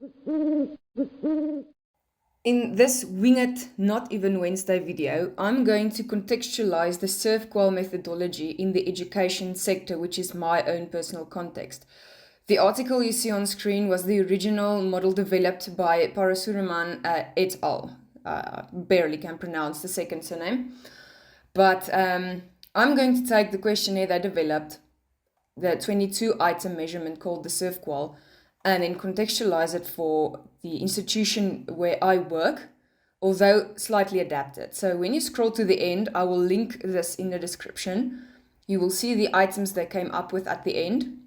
In this Wing It Not Even Wednesday video, I'm going to contextualize the SERVQUAL methodology in the education sector, which is my own personal context. The article you see on screen was the original model developed by Parasuraman et al. Barely can pronounce the second surname. But I'm going to take the questionnaire they developed, the 22-item measurement called the SERVQUAL, and then contextualize it for the institution where I work, although slightly adapted. So when you scroll to the end, I will link this in the description. You will see the items they came up with at the end.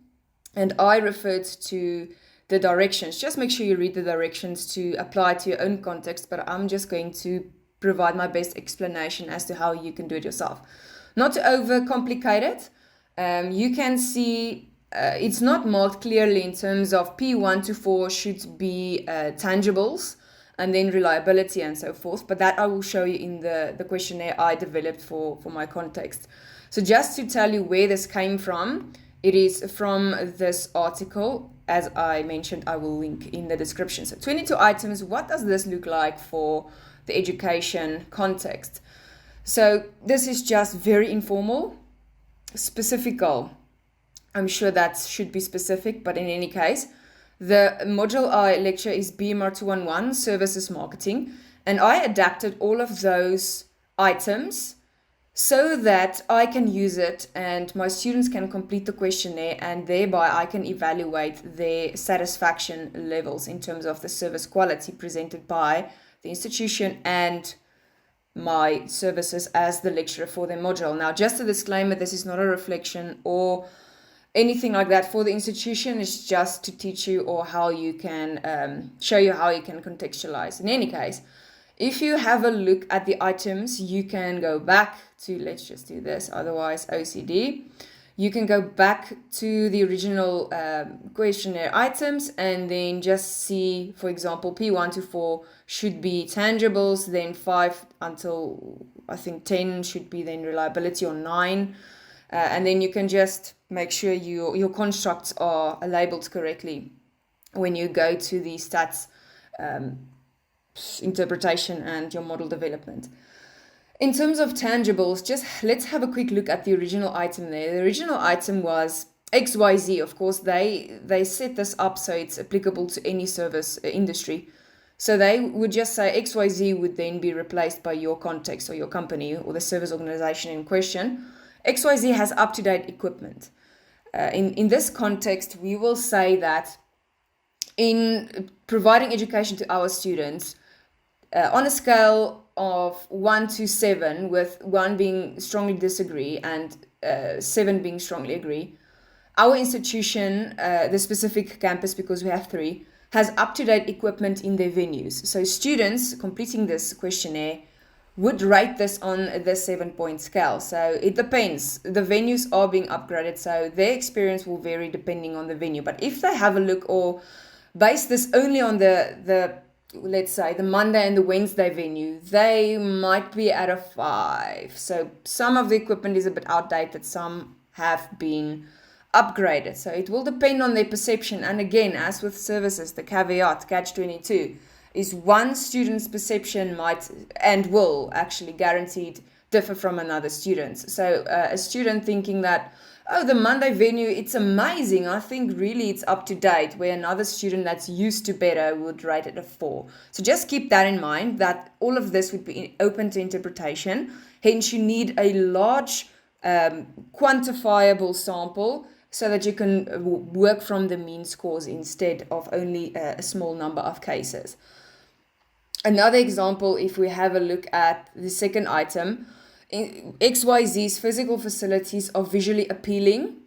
And I referred to the directions. Just make sure you read the directions to apply to your own context, but I'm just going to provide my best explanation as to how you can do it yourself. Not to overcomplicate it, you can see it's not marked clearly in terms of P1 to 4 should be tangibles and then reliability and so forth, but that I will show you in the questionnaire I developed for my context. So just to tell you where this came from, it is from this article. As I mentioned, I will link in the description. So 22 items, what does this look like for the education context? So this is just very informal, specific goal. I'm sure that should be specific, but in any case, the module I lecture is BMR 211, Services Marketing, and I adapted all of those items so that I can use it and my students can complete the questionnaire, and thereby I can evaluate their satisfaction levels in terms of the service quality presented by the institution and my services as the lecturer for their module. Now, just a disclaimer, this is not a reflection or anything like that for the institution. It's just to teach you or how you can show you how you can contextualize. In any case, if you have a look at the items, you can go back to, let's just do this, otherwise OCD. You can go back to the original questionnaire items and then just see, for example, P1 to 4 should be tangibles, then 5 until I think 10 should be then reliability, or 9. And then you can just make sure your constructs are labeled correctly when you go to the stats interpretation and your model development. In terms of tangibles, just let's have a quick look at the original item there. The original item was XYZ. Of course, they set this up so it's applicable to any service industry. So they would just say XYZ would then be replaced by your context or your company or the service organization in question. XYZ has up-to-date equipment. In this context, we will say that in providing education to our students, on a scale of 1 to 7, with 1 being strongly disagree and 7 being strongly agree, our institution, the specific campus, because we have 3, has up-to-date equipment in their venues. So students completing this questionnaire would rate this on the 7-point scale. So it depends. The venues are being upgraded, so their experience will vary depending on the venue. But if they have a look or base this only on the let's say the Monday and the Wednesday venue, they might be at a 5. So some of the equipment is a bit outdated, some have been upgraded. So it will depend on their perception. And again, as with services, the caveat, catch-22, is one student's perception might and will actually guaranteed differ from another student's. So a student thinking that, oh, the Monday venue, it's amazing, I think really it's up to date, where another student that's used to better would rate it a 4. So just keep that in mind, that all of this would be open to interpretation. Hence, you need a large quantifiable sample so that you can work from the mean scores instead of only a small number of cases. Another example, if we have a look at the second item, XYZ's physical facilities are visually appealing.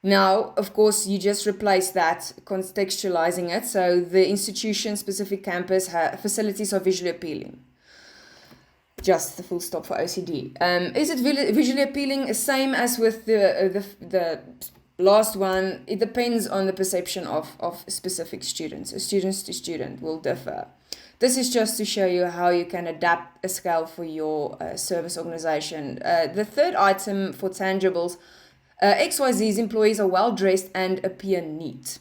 Now, of course, you just replace that, contextualizing it. So the institution-specific campus facilities are visually appealing. Just the full stop for OCD. Is it visually appealing? Same as with the last one. It depends on the perception of specific students. A student to student will differ. This is just to show you how you can adapt a scale for your service organization. The third item for tangibles, XYZ's employees are well dressed and appear neat.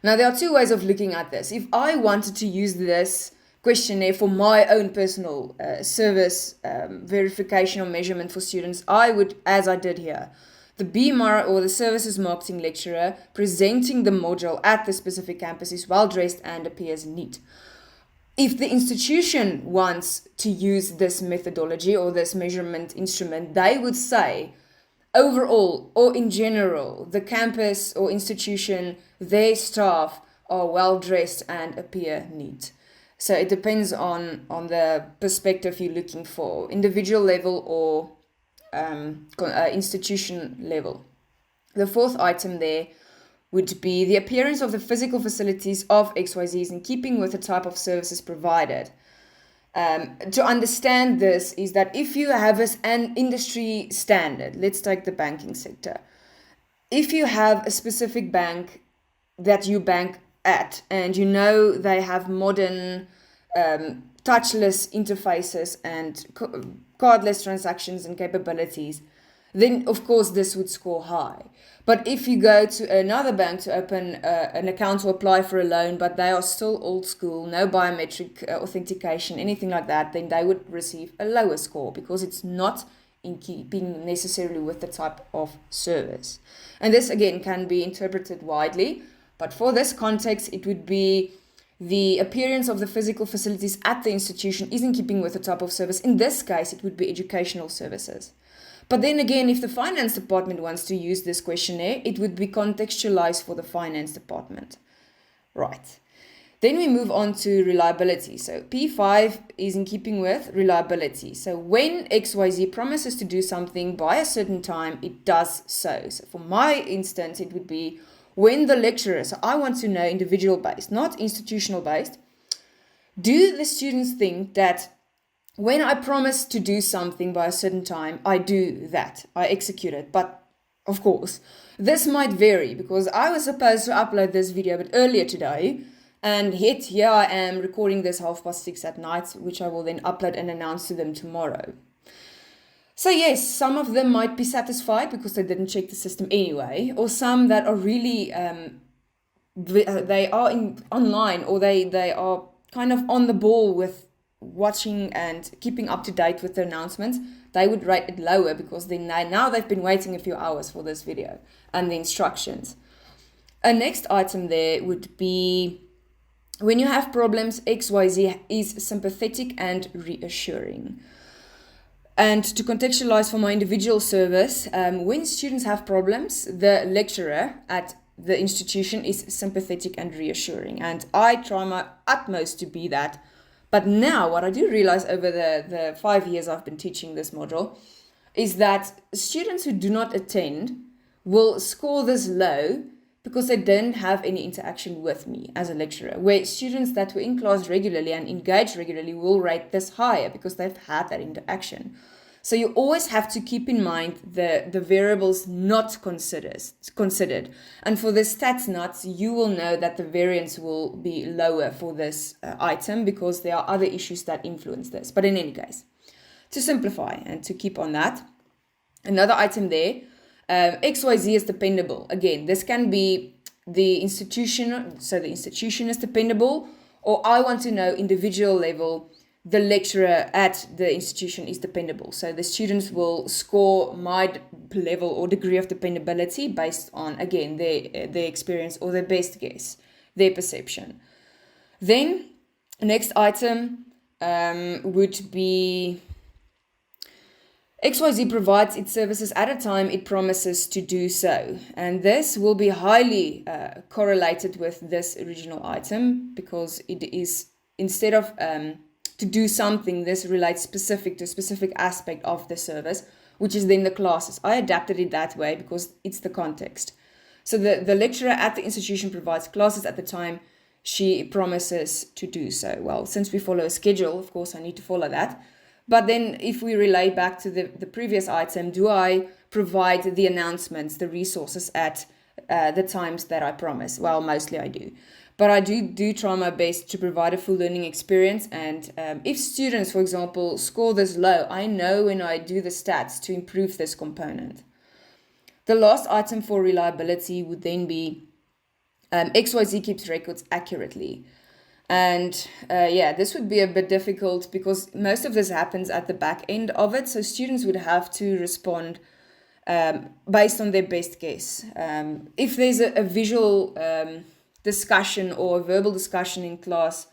Now, there are two ways of looking at this. If I wanted to use this questionnaire for my own personal service verification or measurement for students, I would, as I did here, the BMAR or the services marketing lecturer presenting the module at the specific campus is well dressed and appears neat. If the institution wants to use this methodology or this measurement instrument, they would say, overall or in general, the campus or institution, their staff are well dressed and appear neat. So it depends on the perspective you're looking for, individual level or institution level. The fourth item there would be the appearance of the physical facilities of XYZ is in keeping with the type of services provided. To understand this is that if you have an industry standard, let's take the banking sector. If you have a specific bank that you bank at and you know they have modern touchless interfaces and cardless transactions and capabilities, then of course this would score high. But if you go to another bank to open an account or apply for a loan, but they are still old school, no biometric authentication, anything like that, then they would receive a lower score because it's not in keeping necessarily with the type of service. And this again can be interpreted widely, but for this context, it would be the appearance of the physical facilities at the institution is in keeping with the type of service. In this case, it would be educational services. But then again, if the finance department wants to use this questionnaire, it would be contextualized for the finance department. Right. Then we move on to reliability. So P5 is in keeping with reliability. So when XYZ promises to do something by a certain time, it does so. So for my instance, it would be when the lecturer, so I want to know individual based, not institutional based, do the students think that when I promise to do something by a certain time, I do that, I execute it. But of course, this might vary because I was supposed to upload this video a bit earlier today, and yet here I am recording this 6:30 at night, which I will then upload and announce to them tomorrow. So yes, some of them might be satisfied because they didn't check the system anyway, or some that are really, they are online, or they are kind of on the ball with watching and keeping up to date with the announcements, they would rate it lower because now they've been waiting a few hours for this video and the instructions. A next item there would be when you have problems, XYZ is sympathetic and reassuring. And to contextualize for my individual service, when students have problems, the lecturer at the institution is sympathetic and reassuring. And I try my utmost to be that. But now what I do realize over the 5 years I've been teaching this module is that students who do not attend will score this low because they didn't have any interaction with me as a lecturer, where students that were in class regularly and engaged regularly will rate this higher because they've had that interaction. So you always have to keep in mind the variables not considered. And for the stats nuts, you will know that the variance will be lower for this item because there are other issues that influence this. But in any case, to simplify and to keep on that, another item there, XYZ is dependable. Again, this can be the institution, so the institution is dependable, or I want to know individual level, the lecturer at the institution is dependable. So the students will score my level or degree of dependability based on, again, their experience or their best guess, their perception. Then, next item would be XYZ provides its services at a time it promises to do so. And this will be highly correlated with this original item because it is, instead of to do something, this relates specific to a specific aspect of the service, which is then the classes. I adapted it that way because it's the context. So the lecturer at the institution provides classes at the time she promises to do so. Well, since we follow a schedule, of course, I need to follow that. But then if we relate back to the previous item, do I provide the announcements, the resources at the times that I promise? Well, mostly I do. But I do try my best to provide a full learning experience. And if students, for example, score this low, I know when I do the stats to improve this component. The last item for reliability would then be XYZ keeps records accurately. And this would be a bit difficult because most of this happens at the back end of it. So students would have to respond based on their best guess. If there's a visual discussion or a verbal discussion in class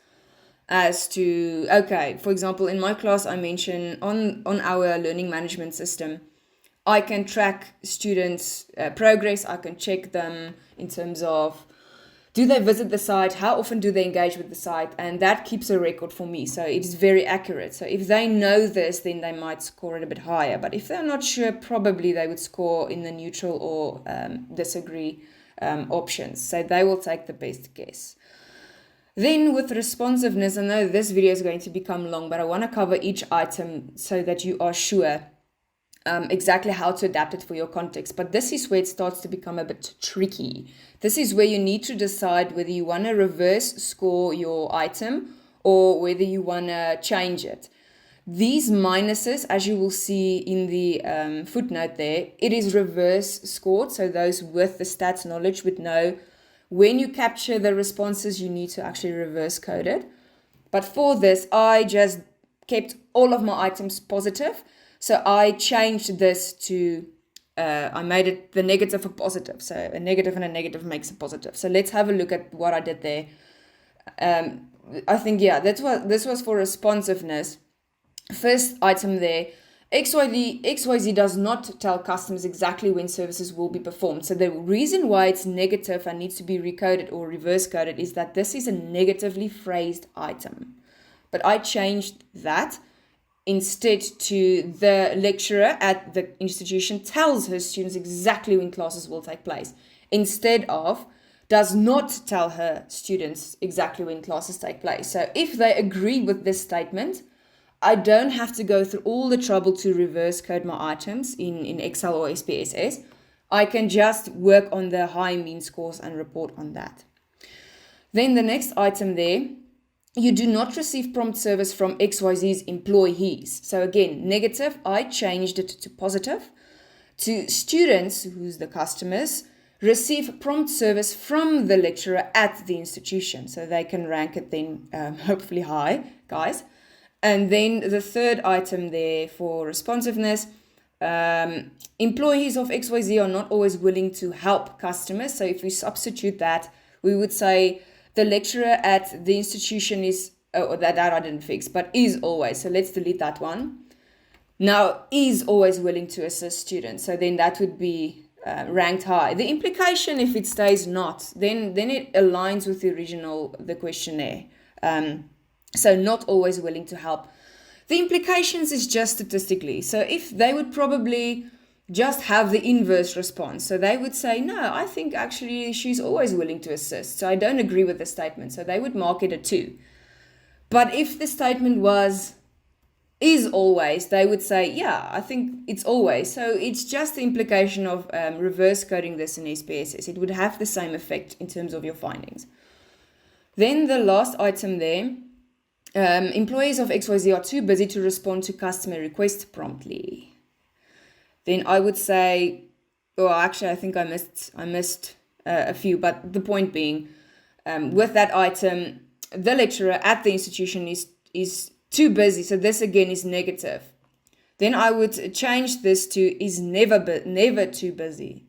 as to, okay, for example, in my class, I mentioned on our learning management system, I can track students' progress. I can check them in terms of, do they visit the site? How often do they engage with the site? And that keeps a record for me. So it is very accurate. So if they know this, then they might score it a bit higher. But if they're not sure, probably they would score in the neutral or disagree options. So they will take the best guess. Then with responsiveness, I know this video is going to become long, but I want to cover each item so that you are sure exactly how to adapt it for your context. But this is where it starts to become a bit tricky. This is where you need to decide whether you want to reverse score your item or whether you want to change it. These minuses, as you will see in the footnote there, it is reverse scored. So those with the stats knowledge would know when you capture the responses, you need to actually reverse code it. But for this, I just kept all of my items positive. So I changed this to, I made it the negative a positive. So a negative and a negative makes a positive. So let's have a look at what I did there. I think, this was for responsiveness. First item there, XYZ does not tell customers exactly when services will be performed. So the reason why it's negative and needs to be recoded or reverse coded is that this is a negatively phrased item. But I changed that instead to the lecturer at the institution tells her students exactly when classes will take place, instead of does not tell her students exactly when classes take place. So if they agree with this statement, I don't have to go through all the trouble to reverse code my items in Excel or SPSS. I can just work on the high mean scores and report on that. Then the next item there, you do not receive prompt service from XYZ's employees. So again, negative, I changed it to positive. To students, who's the customers, receive prompt service from the lecturer at the institution. So they can rank it then hopefully high, guys. And then the third item there for responsiveness, employees of XYZ are not always willing to help customers. So if we substitute that, we would say the lecturer at the institution is, that I didn't fix, but is always. So let's delete that one. Now, is always willing to assist students. So then that would be ranked high. The implication, if it stays not, then it aligns with the original, the questionnaire. So not always willing to help. The implications is just statistically. So if they would probably just have the inverse response. So they would say, no, I think actually she's always willing to assist. So I don't agree with the statement. So they would mark it a 2. But if the statement was, is always, they would say, yeah, I think it's always. So it's just the implication of reverse coding this in SPSS. It would have the same effect in terms of your findings. Then the last item there, employees of XYZ are too busy to respond to customer requests promptly. Then I would say, I think I missed a few, but the point being, with that item, the lecturer at the institution is too busy. So this again is negative. Then I would change this to is never too busy.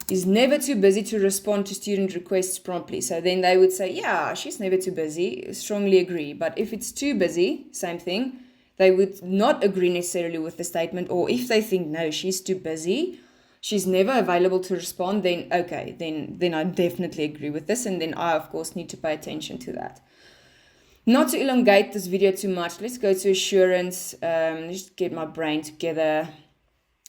Is never too busy to respond to student requests promptly. So then they would say, yeah, she's never too busy. Strongly agree. But if it's too busy, same thing. They would not agree necessarily with the statement. Or if they think, no, she's too busy, she's never available to respond, then okay, then I definitely agree with this. And then I, of course, need to pay attention to that. Not to elongate this video too much, let's go to assurance. Just get my brain together.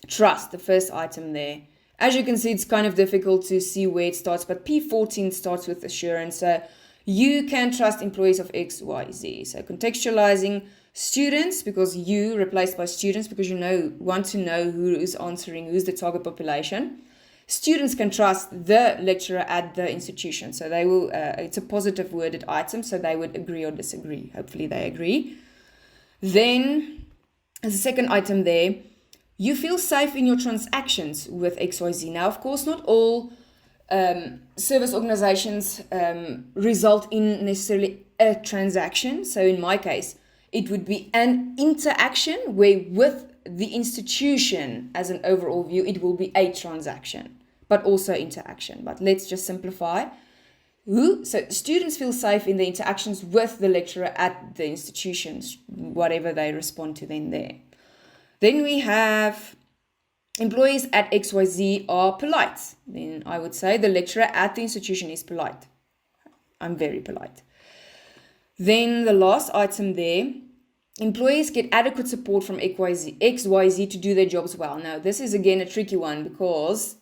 Trust, the first item there. As you can see, it's kind of difficult to see where it starts, but P14 starts with assurance. So you can trust employees of X, Y, Z. So contextualizing students, because you replaced by students, because you want to know who is answering, who's the target population. Students can trust the lecturer at the institution. So they will, it's a positive worded item, so they would agree or disagree. Hopefully they agree. Then, as a second item there, you feel safe in your transactions with XYZ. Now, of course, not all Service organizations result in necessarily a transaction. So in my case, it would be an interaction where with the institution as an overall view, it will be a transaction, but also interaction. But let's just simplify. So students feel safe in the interactions with the lecturer at the institutions, whatever they respond to then there. Then we have employees at XYZ are polite. Then I would say the lecturer at the institution is polite. I'm very polite. Then the last item there, employees get adequate support from XYZ to do their jobs well. Now, this is again a tricky one because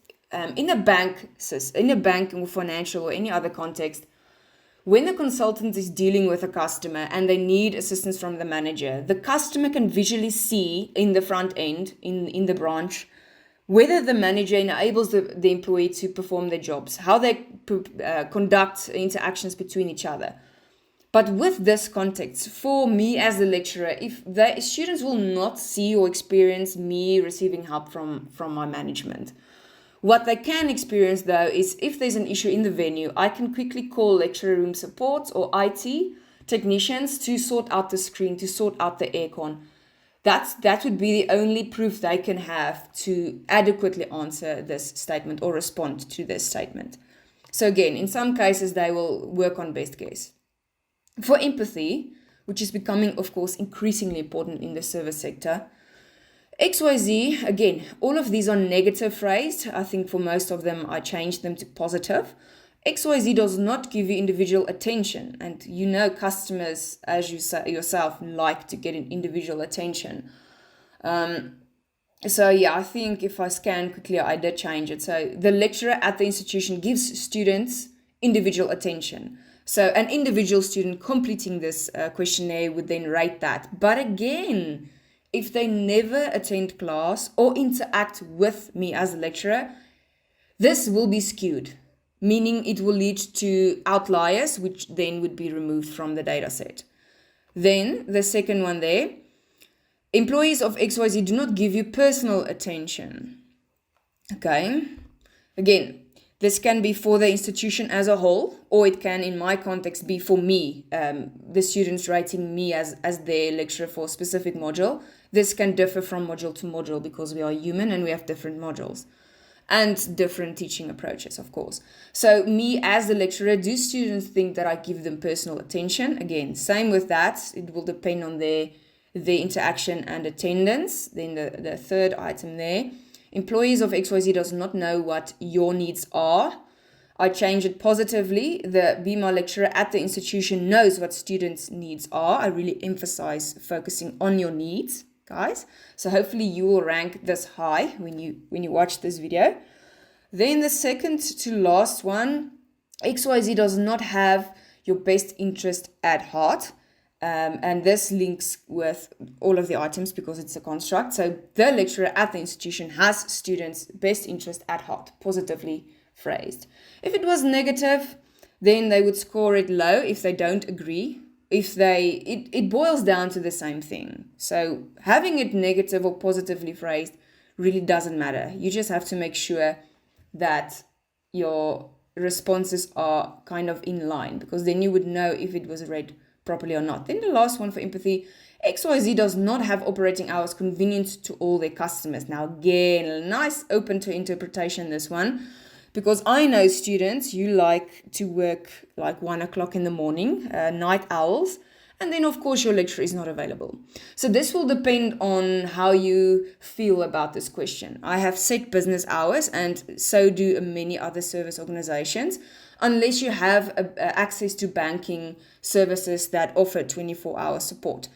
in a bank or financial or any other context, when the consultant is dealing with a customer and they need assistance from the manager, the customer can visually see in the front end, in the branch, whether the manager enables the employee to perform their jobs, how they conduct interactions between each other. But with this context, for me as the lecturer, if the students will not see or experience me receiving help from my management. What they can experience though is if there's an issue in the venue, I can quickly call lecture room support or IT technicians to sort out the screen, to sort out the aircon. That would be the only proof they can have to adequately answer this statement or respond to this statement. So again, in some cases, they will work on best case. For empathy, which is becoming, of course, increasingly important in the service sector, XYZ, again, all of these are negative phrased. I think for most of them, I changed them to positive. XYZ does not give you individual attention. And you know customers, as you say yourself, like to get an individual attention. So yeah, I think if I scan quickly, I did change it. So the lecturer at the institution gives students individual attention. So an individual student completing this questionnaire would then rate that. But again, if they never attend class or interact with me as a lecturer, this will be skewed, meaning it will lead to outliers, which then would be removed from the data set. Then the second one there, employees of XYZ do not give you personal attention. Okay, again, this can be for the institution as a whole, or it can, in my context, be for me, the students rating me as their lecturer for a specific module. This can differ from module to module because we are human and we have different modules and different teaching approaches, of course. So me as the lecturer, do students think that I give them personal attention? Again, same with that. It will depend on their interaction and attendance. Then the third item there, employees of XYZ does not know what your needs are. I change it positively. The Be My Lecturer at the institution knows what students' needs are. I really emphasize focusing on your needs, guys. So hopefully you will rank this high when you watch this video. Then the second to last one, XYZ does not have your best interest at heart. And this links with all of the items because it's a construct. So the lecturer at the institution has students' best interest at heart, positively phrased. If it was negative, then they would score it low if they don't agree. It boils down to the same thing. So having it negative or positively phrased really doesn't matter. You just have to make sure that your responses are kind of in line, because then you would know if it was read properly or not. Then the last one for empathy, XYZ does not have operating hours convenient to all their customers. Now again, nice open to interpretation this one, because I know students, you like to work like 1 o'clock in the morning, night owls, and then of course your lecturer is not available. So this will depend on how you feel about this question. I have set business hours, and so do many other service organizations, unless you have access to banking services that offer 24-hour support.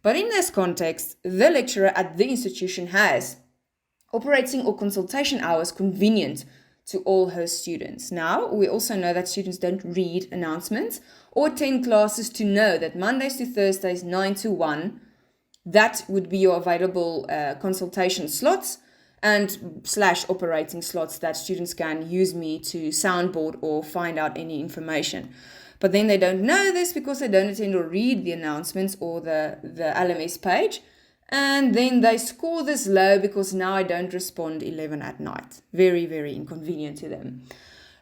But in this context, the lecturer at the institution has operating or consultation hours convenient to all her students. Now, we also know that students don't read announcements or attend classes to know that Mondays to Thursdays, 9 to 1, that would be your available consultation slots and / operating slots that students can use me to soundboard or find out any information. But then they don't know this because they don't attend or read the announcements or the LMS page. And then they score this low because now I don't respond 11 at night. Very, very inconvenient to them.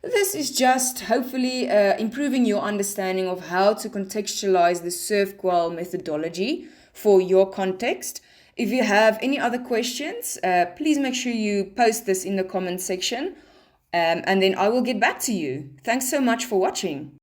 This is just hopefully improving your understanding of how to contextualize the SERVQUAL methodology for your context. If you have any other questions, please make sure you post this in the comment section, and then I will get back to you. Thanks so much for watching.